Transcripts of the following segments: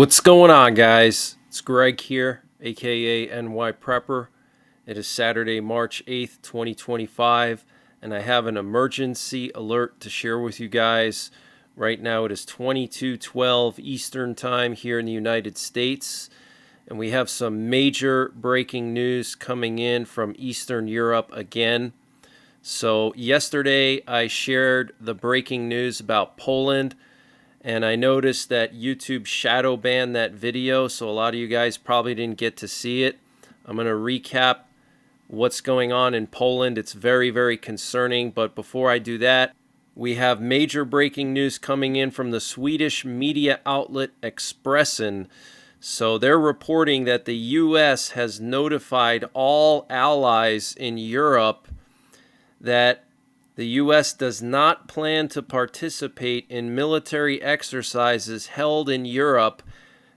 What's going on, guys? It's Greg here, aka NYPrepper. It is Saturday, March 8th, 2025, and I have an emergency alert to share with you guys. Right now it is 22:12 Eastern Time here in the United States, and we have some major breaking news coming in from Eastern Europe again. So yesterday I shared the breaking news about Poland, and I noticed that YouTube shadow banned that video, so a lot of you guys probably didn't get to see it. I'm going to recap what's going on in Poland. It's very, very concerning, but before I do that, we have major breaking news coming in from the Swedish media outlet Expressen. So they're reporting that the US has notified all allies in Europe that the U.S. does not plan to participate in military exercises held in Europe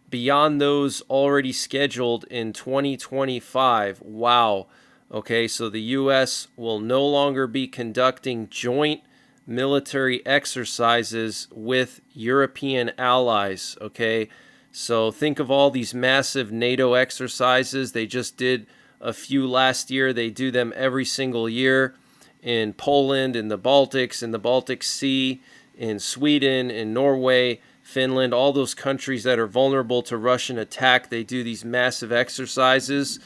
beyond those already scheduled in 2025. Wow. Okay, so the U.S. will no longer be conducting joint military exercises with European allies. Okay, so think of all these massive NATO exercises. They just did a few last year. They do them every single year in Poland, in the Baltics, in the Baltic Sea, in Sweden, in Norway, Finland, all those countries that are vulnerable to Russian attack. They do these massive exercises.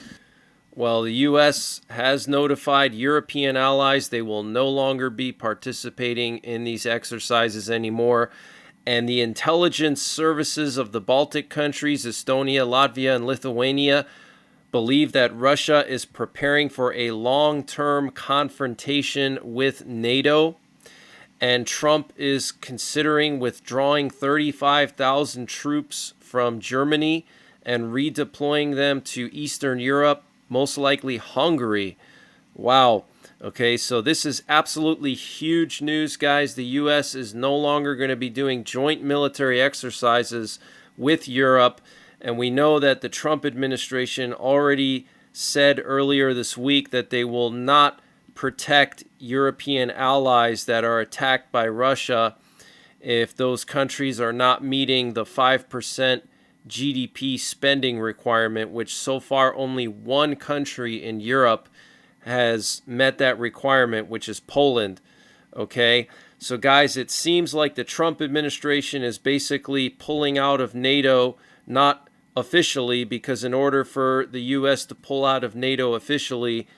Well, the U.S. has notified European allies they will no longer be participating in these exercises anymore. And the intelligence services of the Baltic countries, Estonia, Latvia, and Lithuania, believe that Russia is preparing for a long-term confrontation with NATO, and Trump is considering withdrawing 35,000 troops from Germany and redeploying them to Eastern Europe, most likely Hungary. Wow. Okay, so this is absolutely huge news, guys. The U.S. is no longer going to be doing joint military exercises with Europe. And we know that the Trump administration already said earlier this week that they will not protect European allies that are attacked by Russia if those countries are not meeting the 5% GDP spending requirement, which so far only one country in Europe has met that requirement, which is Poland. Okay, so guys, it seems like the Trump administration is basically pulling out of NATO, not officially, because in order for the U.S. to pull out of NATO officially,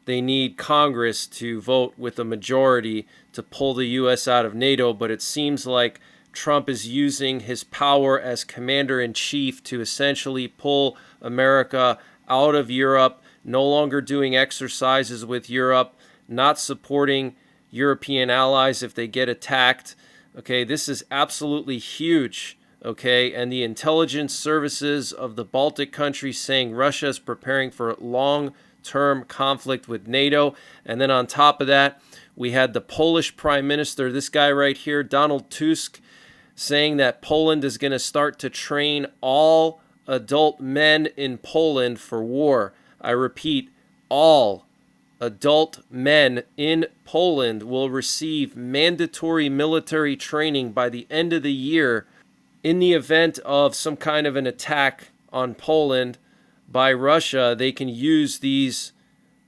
they need Congress to vote with a majority to pull the U.S. out of NATO. But it seems like Trump is using his power as commander-in-chief to essentially pull America out of Europe, no longer doing exercises with Europe, not supporting European allies if they get attacked. Okay, this is absolutely huge. Okay, and the intelligence services of the Baltic countries saying Russia is preparing for long-term conflict with NATO. And then on top of that, we had the Polish Prime Minister, this guy right here, Donald Tusk, saying that Poland is going to start to train all adult men in Poland for war. I repeat, all adult men in Poland will receive mandatory military training by the end of the year. In the event of some kind of an attack on Poland by Russia, they can use these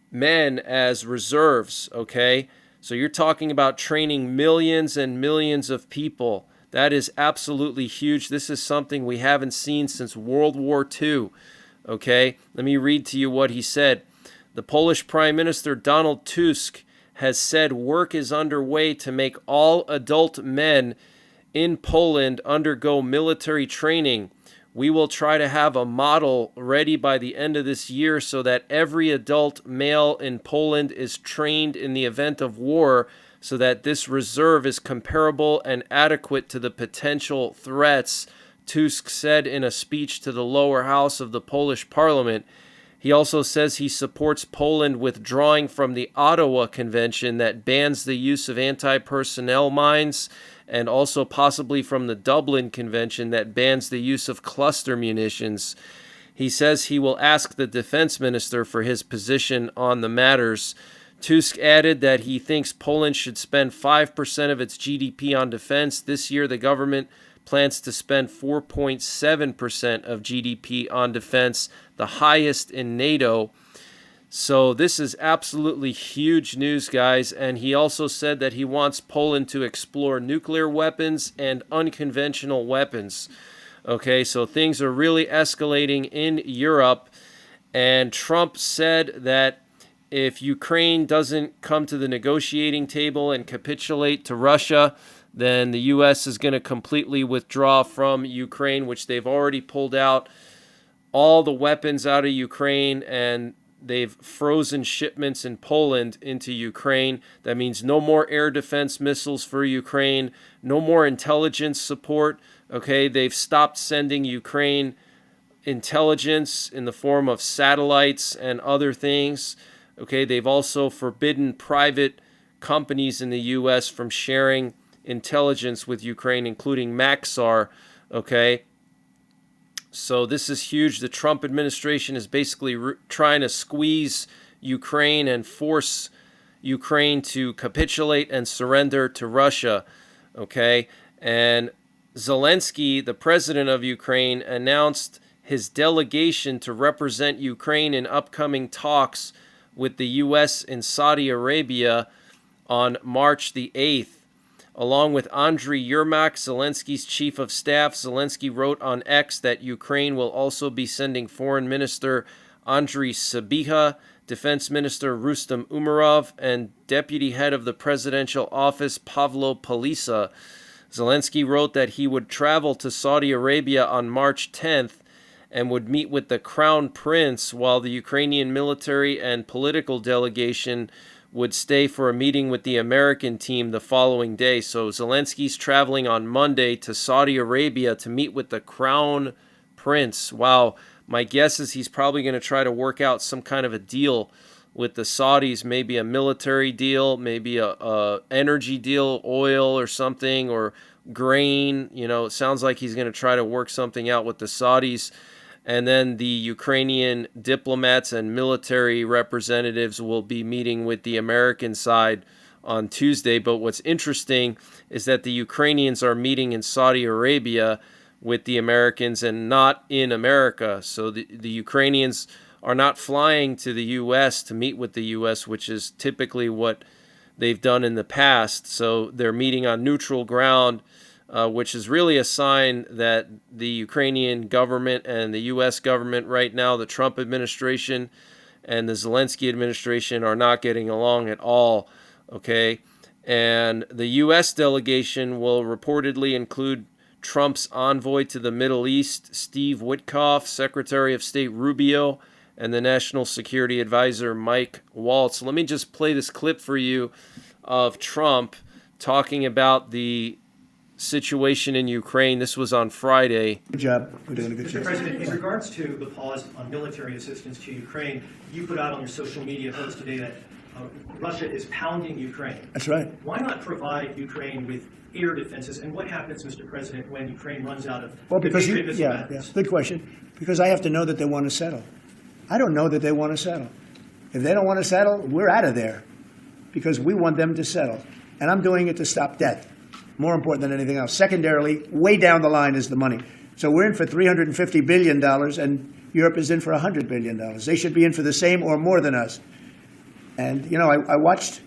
men as reserves, okay? So you're talking about training millions and millions of people. That is absolutely huge. This is something we haven't seen since World War II, okay? Let me read to you what he said. The Polish Prime Minister Donald Tusk has said work is underway to make all adult men in Poland undergo military training. We will try to have a model ready by the end of this year so that every adult male in Poland is trained in the event of war, so that this reserve is comparable and adequate to the potential threats, Tusk said in a speech to the lower house of the Polish parliament. He also says he supports Poland withdrawing from the Ottawa Convention that bans the use of anti-personnel mines, and also possibly from the Dublin Convention that bans the use of cluster munitions. He says he will ask the defense minister for his position on the matters. Tusk added that he thinks Poland should spend 5% of its GDP on defense. This year, the government plans to spend 4.7% of GDP on defense, the highest in NATO. So this is absolutely huge news, guys. And he also said that he wants Poland to explore nuclear weapons and unconventional weapons. Okay, so things are really escalating in Europe. And Trump said that if Ukraine doesn't come to the negotiating table and capitulate to Russia, then the U.S. is going to completely withdraw from Ukraine, which they've already pulled out all the weapons out of Ukraine, and they've frozen shipments in Poland into Ukraine. That means no more air defense missiles for Ukraine, no more intelligence support. Okay, they've stopped sending Ukraine intelligence in the form of satellites and other things. Okay, they've also forbidden private companies in the U.S. from sharing intelligence with Ukraine, including Maxar. Okay, so this is huge. The Trump administration is basically trying to squeeze Ukraine and force Ukraine to capitulate and surrender to Russia. Okay, and Zelensky, the president of Ukraine, announced his delegation to represent Ukraine in upcoming talks with the U.S. in Saudi Arabia on March the 8th. Along with Andriy Yermak, Zelensky's chief of staff, Zelensky wrote on X that Ukraine will also be sending Foreign Minister Andriy Sybiha, Defense Minister Rustem Umerov, and Deputy Head of the Presidential Office Pavlo Palisa. Zelensky wrote that he would travel to Saudi Arabia on March 10th and would meet with the Crown Prince, while the Ukrainian military and political delegation would stay for a meeting with the American team the following day. So Zelensky's traveling on Monday to Saudi Arabia to meet with the Crown Prince. Wow, my guess is he's probably going to try to work out some kind of a deal with the Saudis, maybe a military deal, maybe a energy deal, oil or something, or grain. You know, it sounds like he's going to try to work something out with the Saudis. And then the Ukrainian diplomats and military representatives will be meeting with the American side on Tuesday. But what's interesting is that the Ukrainians are meeting in Saudi Arabia with the Americans and not in America. So the Ukrainians are not flying to the U.S. to meet with the U.S., which is typically what they've done in the past. So they're meeting on neutral ground, which is really a sign that the Ukrainian government and the U.S. government right now, the Trump administration and the Zelensky administration, are not getting along at all, okay? And the U.S. delegation will reportedly include Trump's envoy to the Middle East, Steve Witkoff, Secretary of State Rubio, and the National Security Advisor, Mike Waltz. Let me just play this clip for you of Trump talking about the situation in Ukraine. This was on Friday. Good job. We're doing a good job. Mr. President, in regards to the pause on military assistance to Ukraine, you put out on your social media post today that Russia is pounding Ukraine. That's right. Why not provide Ukraine with air defenses? And what happens, Mr. President, when Ukraine runs out of Good question. Because I have to know that they want to settle. I don't know that they want to settle. If they don't want to settle, we're out of there, because we want them to settle. And I'm doing it to stop death. More important than anything else. Secondarily, way down the line is the money. So we're in for $350 billion, and Europe is in for $100 billion. They should be in for the same or more than us. And, you know, I watched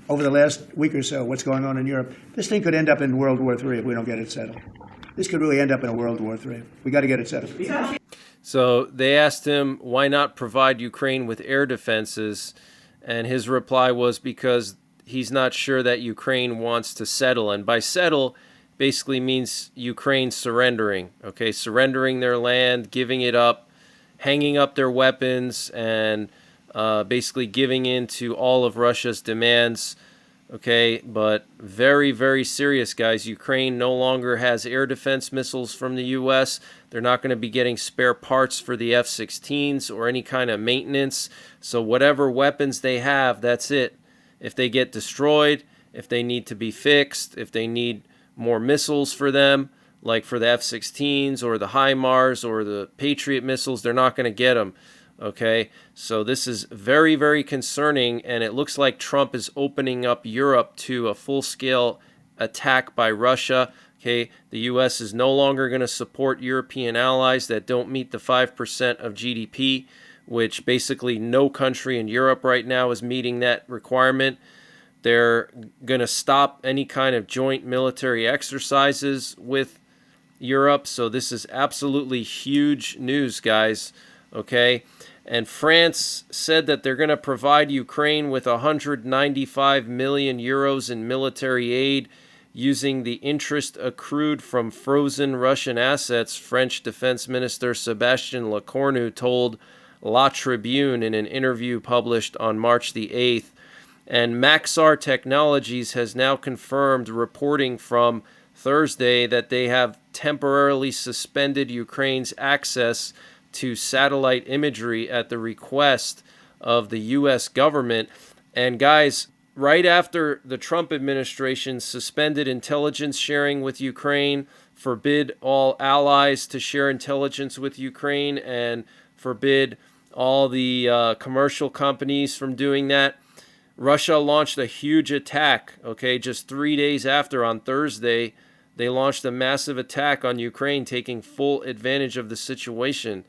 over the last week or so what's going on in Europe. This thing could end up in World War III if we don't get it settled. This could really end up in a World War III. We got to get it settled. So they asked him, why not provide Ukraine with air defenses? And his reply was because he's not sure that Ukraine wants to settle. And by settle, basically means Ukraine surrendering, okay? Surrendering their land, giving it up, hanging up their weapons, and basically giving in to all of Russia's demands, okay? But very, very serious, guys. Ukraine no longer has air defense missiles from the U.S. They're not going to be getting spare parts for the F-16s or any kind of maintenance. So whatever weapons they have, that's it. If they get destroyed, if they need to be fixed, if they need more missiles for them, like for the F-16s or the HIMARS or the PATRIOT missiles, they're not going to get them, okay? So this is very, very concerning, and it looks like Trump is opening up Europe to a full-scale attack by Russia. Okay, the U.S. is no longer going to support European allies that don't meet the 5% of GDP, which basically no country in Europe right now is meeting that requirement. They're going to stop any kind of joint military exercises with Europe. So this is absolutely huge news, guys. Okay. And France said that they're going to provide Ukraine with 195 million euros in military aid using the interest accrued from frozen Russian assets, French Defense Minister Sébastien Lecornu told La Tribune in an interview published on March the 8th. And Maxar Technologies has now confirmed, reporting from Thursday, that they have temporarily suspended Ukraine's access to satellite imagery at the request of the U.S. government. And guys, right after the Trump administration suspended intelligence sharing with Ukraine, forbid all allies to share intelligence with Ukraine, and forbid all the commercial companies from doing that, Russia launched a huge attack, okay, just 3 days after. On Thursday, they launched a massive attack on Ukraine, taking full advantage of the situation,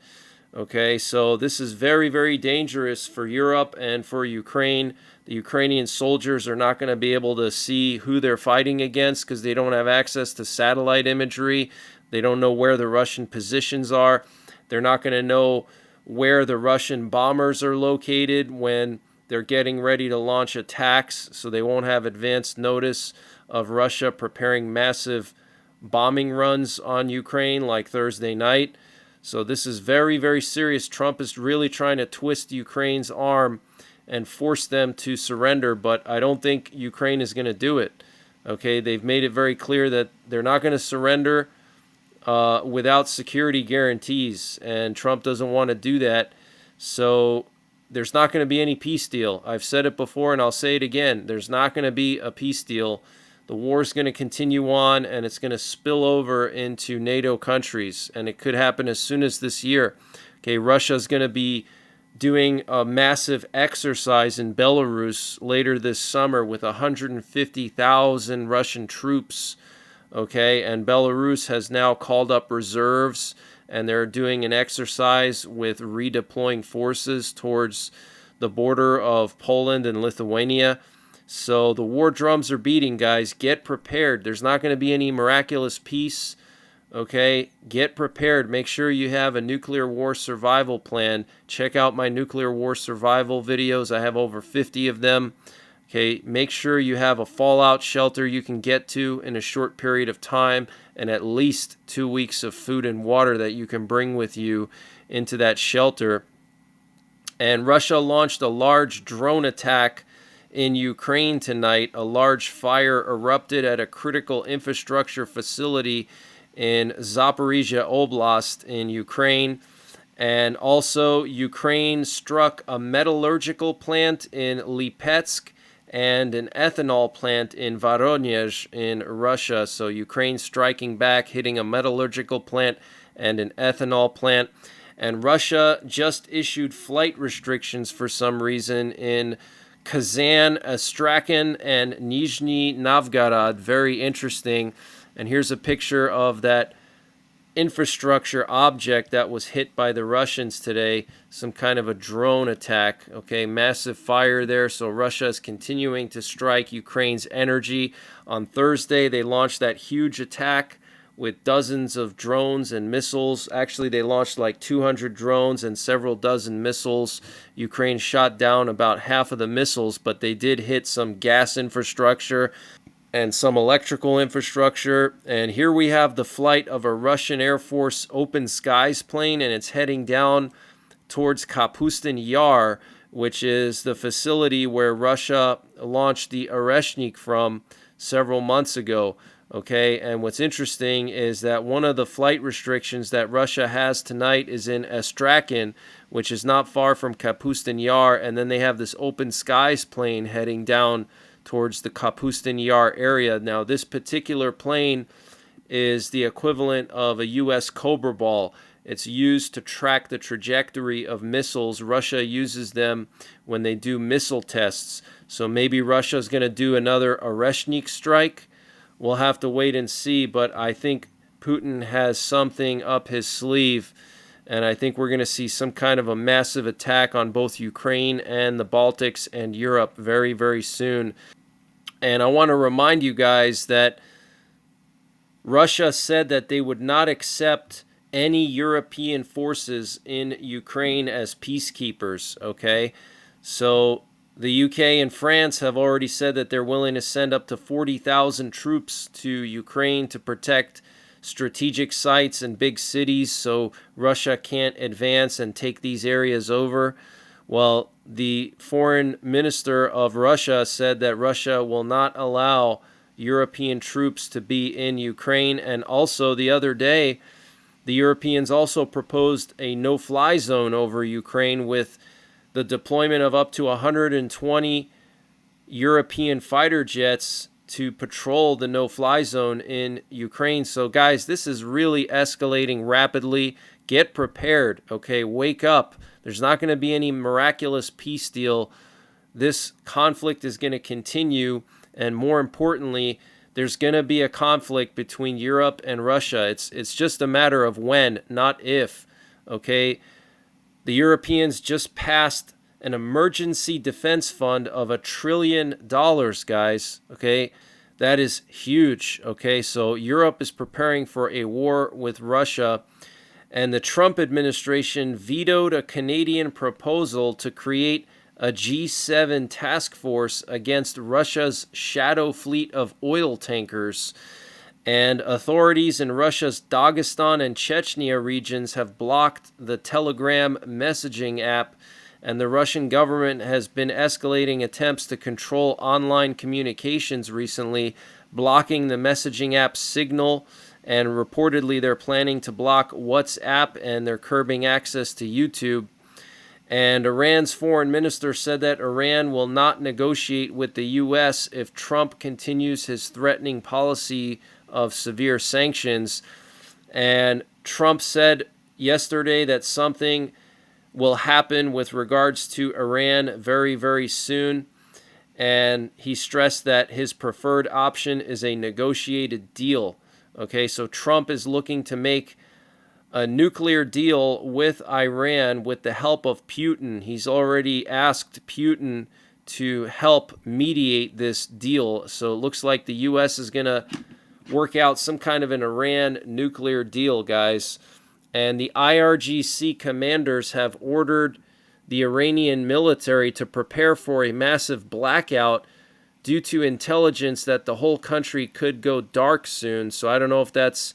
okay? So this is very, very dangerous for Europe and for Ukraine. The Ukrainian soldiers are not going to be able to see who they're fighting against because they don't have access to satellite imagery. They don't know where the Russian positions are. They're not going to know where the Russian bombers are located when they're getting ready to launch attacks, so they won't have advance notice of Russia preparing massive bombing runs on Ukraine like Thursday night. So this is very, very serious. Trump is really trying to twist Ukraine's arm and force them to surrender, but I don't think Ukraine is going to do it. Okay, they've made it very clear that they're not going to surrender without security guarantees, and Trump doesn't want to do that. So there's not going to be any peace deal. I've said it before and I'll say it again. There's not going to be a peace deal. The war is going to continue on, and it's going to spill over into NATO countries, and it could happen as soon as this year. Okay, Russia is going to be doing a massive exercise in Belarus later this summer with 150,000 Russian troops. Okay, and Belarus has now called up reserves, and they're doing an exercise with redeploying forces towards the border of Poland and Lithuania. So the war drums are beating, guys. Get prepared. There's not going to be any miraculous peace. Okay, get prepared. Make sure you have a nuclear war survival plan. Check out my nuclear war survival videos. I have over 50 of them. Okay, make sure you have a fallout shelter you can get to in a short period of time, and at least 2 weeks of food and water that you can bring with you into that shelter. And Russia launched a large drone attack in Ukraine tonight. A large fire erupted at a critical infrastructure facility in Zaporizhia Oblast in Ukraine. And also, Ukraine struck a metallurgical plant in Lipetsk and an ethanol plant in Voronezh in Russia. So Ukraine striking back, hitting a metallurgical plant and an ethanol plant. And Russia just issued flight restrictions for some reason in Kazan, Astrakhan, and Nizhny Novgorod. Very interesting. And here's a picture of that infrastructure object that was hit by the Russians today, some kind of a drone attack. Okay, massive fire there. So Russia is continuing to strike Ukraine's energy. On Thursday, they launched that huge attack with dozens of drones and missiles. Actually, they launched like 200 drones and several dozen missiles. Ukraine shot down about half of the missiles, but they did hit some gas infrastructure and some electrical infrastructure. And here we have the flight of a Russian Air Force open skies plane, and it's heading down towards Kapustin Yar, which is the facility where Russia launched the Oreshnik from several months ago. Okay, and what's interesting is that one of the flight restrictions that Russia has tonight is in Astrakhan, which is not far from Kapustin Yar, and then they have this open skies plane heading down towards the Kapustin Yar area. Now, this particular plane is the equivalent of a U.S. Cobra ball. It's used to track the trajectory of missiles. Russia uses them when they do missile tests. So maybe Russia is going to do another Oreshnik strike, we'll have to wait and see. But I think Putin has something up his sleeve, and I think we're going to see some kind of a massive attack on both Ukraine and the Baltics and Europe very, very soon. And I want to remind you guys that Russia said that they would not accept any European forces in Ukraine as peacekeepers, okay? So the UK and France have already said that they're willing to send up to 40,000 troops to Ukraine to protect strategic sites and big cities so Russia can't advance and take these areas over. Well, the foreign minister of Russia said that Russia will not allow European troops to be in Ukraine. And also the other day, the Europeans also proposed a no-fly zone over Ukraine with the deployment of up to 120 European fighter jets to patrol the no-fly zone in Ukraine. So guys, this is really escalating rapidly. Get prepared, okay? Wake up. There's not going to be any miraculous peace deal. This conflict is going to continue, and more importantly, there's going to be a conflict between Europe and Russia. It's just a matter of when, not if, okay? The Europeans just passed an emergency defense fund of $1 trillion, guys, okay? That is huge, okay? So Europe is preparing for a war with Russia, and the Trump administration vetoed a Canadian proposal to create a G7 task force against Russia's shadow fleet of oil tankers. And authorities in Russia's Dagestan and Chechnya regions have blocked the Telegram messaging app, and the Russian government has been escalating attempts to control online communications recently, blocking the messaging app Signal, and reportedly they're planning to block WhatsApp, and they're curbing access to YouTube. And Iran's foreign minister said that Iran will not negotiate with the U.S. if Trump continues his threatening policy of severe sanctions. And Trump said yesterday that something will happen with regards to Iran very, very soon. And he stressed that his preferred option is a negotiated deal. Okay, so Trump is looking to make a nuclear deal with Iran with the help of Putin. He's already asked Putin to help mediate this deal. So it looks like the U.S. is going to work out some kind of an Iran nuclear deal, guys. And the IRGC commanders have ordered the Iranian military to prepare for a massive blackout due to intelligence that the whole country could go dark soon. So I don't know if that's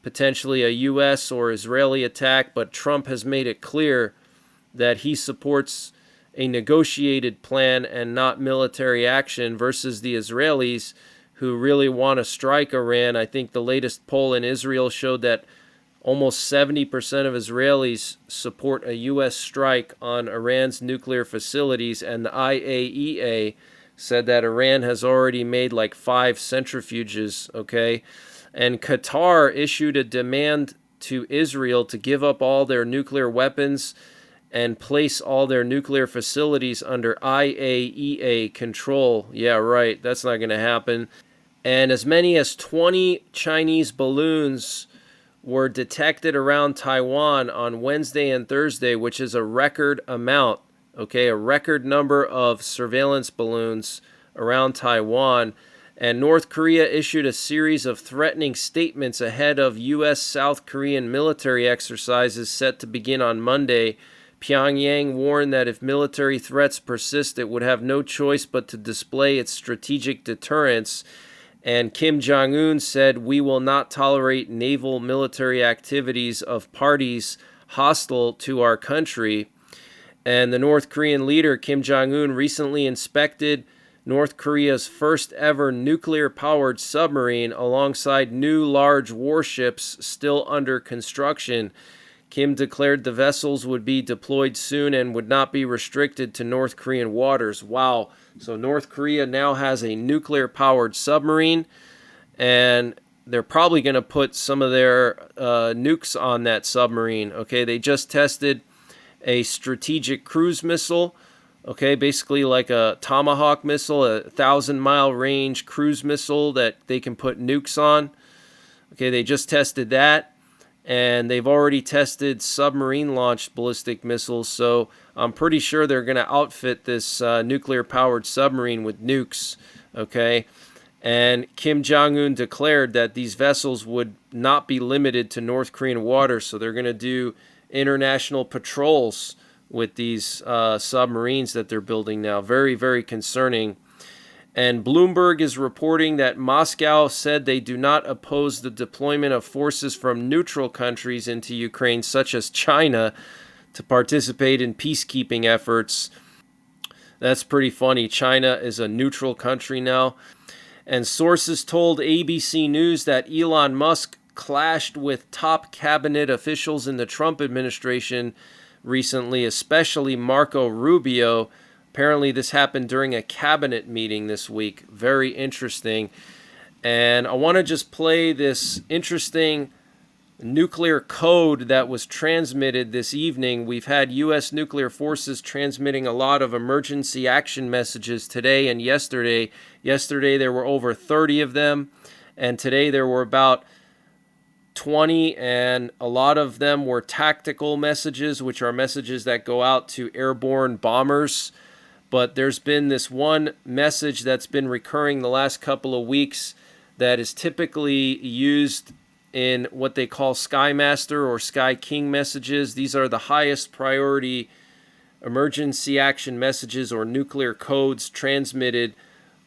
potentially a U.S. or Israeli attack, but Trump has made it clear that he supports a negotiated plan and not military action versus the Israelis, who really want to strike Iran. I think the latest poll in Israel showed that almost 70% of Israelis support a U.S. strike on Iran's nuclear facilities, and the IAEA said that Iran has already made like 5 centrifuges, okay? And Qatar issued a demand to Israel to give up all their nuclear weapons and place all their nuclear facilities under IAEA control. Yeah, right. That's not going to happen. And as many as 20 Chinese balloons were detected around Taiwan on Wednesday and Thursday, which is a record amount, okay? A record number of surveillance balloons around Taiwan. And North Korea issued a series of threatening statements ahead of U.S.-South Korean military exercises set to begin on Monday. Pyongyang warned that if military threats persist, it would have no choice but to display its strategic deterrence. And Kim Jong-un said, "We will not tolerate naval military activities of parties hostile to our country." And the North Korean leader, Kim Jong-un, recently inspected North Korea's first ever nuclear-powered submarine alongside new large warships still under construction. Kim declared the vessels would be deployed soon and would not be restricted to North Korean waters. Wow. So North Korea now has a nuclear-powered submarine, and they're probably going to put some of their nukes on that submarine. Okay, they just tested a strategic cruise missile, Okay, basically like a Tomahawk missile, a 1,000-mile range cruise missile that they can put nukes on. Okay, they just tested that, and they've already tested submarine-launched ballistic missiles, so I'm pretty sure they're going to outfit this nuclear-powered submarine with nukes, okay? And Kim Jong-un declared that these vessels would not be limited to North Korean waters, so they're going to do international patrols with these submarines that they're building now. Very, very concerning. And Bloomberg is reporting that Moscow said they do not oppose the deployment of forces from neutral countries into Ukraine, such as China, to participate in peacekeeping efforts. That's pretty funny. China is a neutral country now. And sources told ABC News that Elon Musk clashed with top cabinet officials in the Trump administration recently, especially Marco Rubio. Apparently, this happened during a cabinet meeting this week. Very interesting. And I want to just play this interesting nuclear code that was transmitted this evening. We've had U.S. nuclear forces transmitting a lot of emergency action messages today and yesterday. Yesterday, there were over 30 of them, and today there were about 20, and a lot of them were tactical messages, which are messages that go out to airborne bombers. But there's been this one message that's been recurring the last couple of weeks that is typically used in what they call Sky Master or Sky King messages. These are the highest priority emergency action messages or nuclear codes transmitted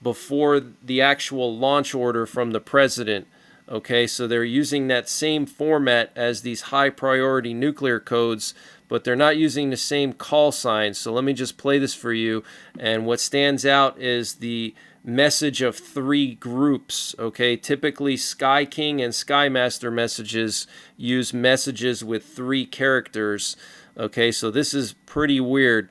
before the actual launch order from the president. Okay, so they're using that same format as these high priority nuclear codes, but they're not using the same call signs. So let me just play this for you. And what stands out is the message of three groups. Okay, typically Sky King and Sky Master messages use messages with three characters. Okay, so this is pretty weird.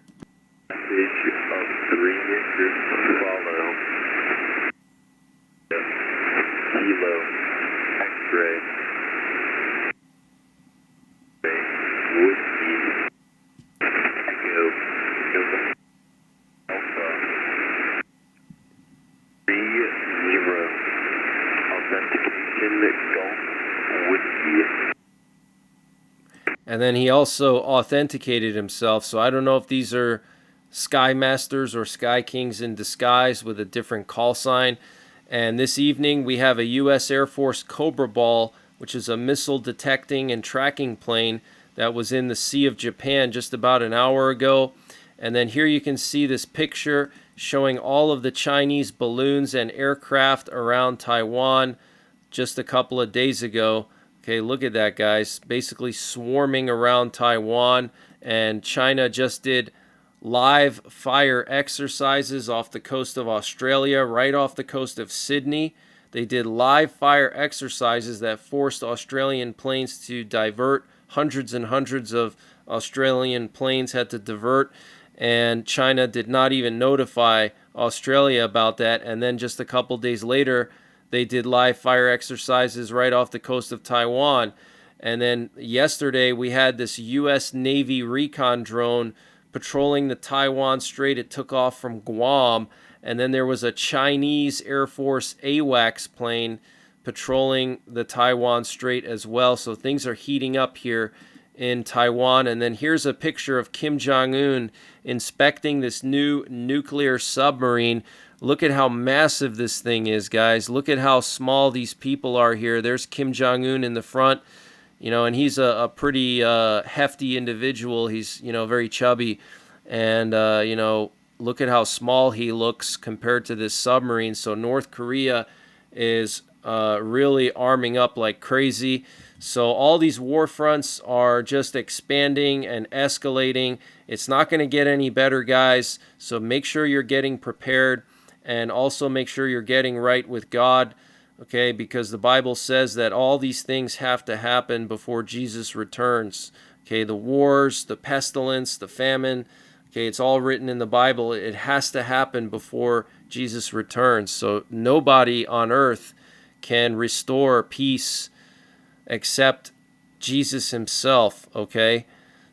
And then he also authenticated himself. So I don't know if these are Sky Masters or Sky Kings in disguise with a different call sign. And this evening we have a U.S. Air Force Cobra Ball, which is a missile detecting and tracking plane that was in the Sea of Japan just about an hour ago. And then here you can see this picture showing all of the Chinese balloons and aircraft around Taiwan just a couple of days ago. Okay, look at that, guys. Basically swarming around Taiwan. And China just did live fire exercises off the coast of Australia, right off the coast of Sydney. They did live fire exercises that forced Australian planes to divert. Hundreds and hundreds of Australian planes had to divert. And China did not even notify Australia about that. And then just a couple days later, they did live fire exercises right off the coast of Taiwan. And then yesterday we had this U.S. Navy recon drone patrolling the Taiwan Strait. It took off from Guam. And then there was a Chinese Air Force AWACS plane patrolling the Taiwan Strait as well. So things are heating up here in Taiwan. And then here's a picture of Kim Jong-un inspecting this new nuclear submarine. Look at how massive this thing is, guys. Look at how small these people are here. There's Kim Jong-un in the front, and he's a pretty hefty individual. He's, very chubby. And, look at how small he looks compared to this submarine. So North Korea is really arming up like crazy. So all these war fronts are just expanding and escalating. It's not going to get any better, guys. So make sure you're getting prepared. And also make sure you're getting right with God, okay? Because the Bible says that all these things have to happen before Jesus returns, okay? The wars, the pestilence, the famine, okay? It's all written in the Bible. It has to happen before Jesus returns. So nobody on earth can restore peace except Jesus himself, okay?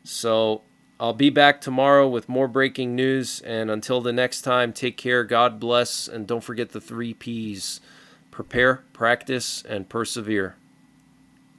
So I'll be back tomorrow with more breaking news. And until the next time, take care, God bless, and don't forget the 3 Ps: prepare, practice, and persevere.